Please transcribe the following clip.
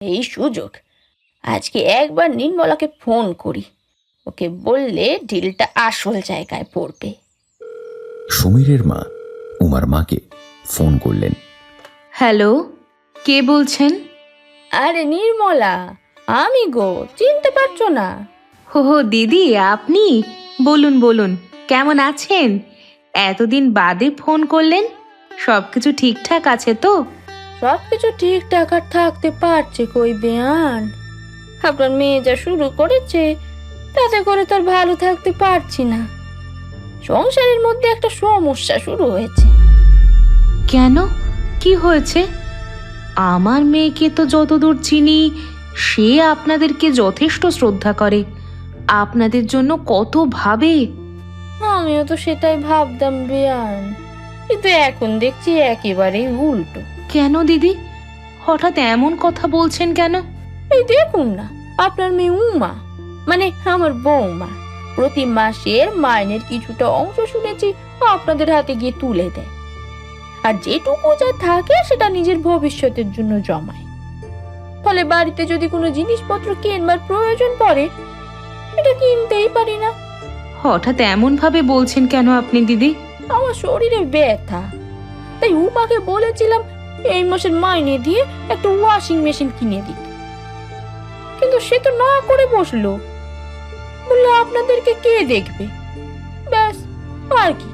এই সুযোগ, আজকে একবার নির্মলাকে ফোন করি, ওকে বললে ডিলটা আসল জায়গায় পড়বে। সমীরের মা উমার মাকে ফোন করলেন। হ্যালো, কে বলছেন? আরে নির্মলা, আমি গো, চিনতে পারছো না? হো হো দিদি, আপনি? বলুন বলুন, কেমন আছেন? এতদিন বাদে ফোন করলেন, সবকিছু ঠিকঠাক আছে তো? সবকিছু ঠিকঠাক আর থাকতে পারছে কই বেয়ান? আপনার মেয়ে যা শুরু করেছে তাতে করে তো আর ভালো থাকতে পারছি না। সংসারের মধ্যে একটা সমস্যা শুরু হয়েছে। কেন, কি হয়েছে? আমার মেয়েকে তো যতদূর চিনি, সে আপনাদেরকে যথেষ্ট শ্রদ্ধা করে, আপনাদের জন্য কত ভাবে। আমিও তো সেটাই ভাবতাম বেয়ান, কিন্তু এখন দেখছি একেবারেই উল্টো। কেন দিদি, হঠাৎ এমন কথা বলছেন কেন? এই দেখুন না, আপনার মেয়ে উমা, মানে আমার বৌমা, প্রতি মাসের মাইনের কিছুটা অংশ শুনেছি আপনাদের হাতে গিয়ে তুলে দেয়, আর যেটুকু যা থাকে সেটা নিজের ভবিষ্যতের জন্য জমায়। ফলে বাড়িতে যদি কোনো জিনিসপত্র কিনবার প্রয়োজন পড়ে, এটা কিনতেই পারি না। হঠাৎ এমন ভাবে বলছেন কেন আপনি দিদি? আমার শরীরে ব্যথা, তাই উমাকে বলেছিলাম এই মাসের মাইনে দিয়ে একটা ওয়াশিং মেশিন কিনে দিতে, কিন্তু সে তো না করে বসলো, বললো আপনাদেরকে কে দেখবে। ব্যাস, আর কি,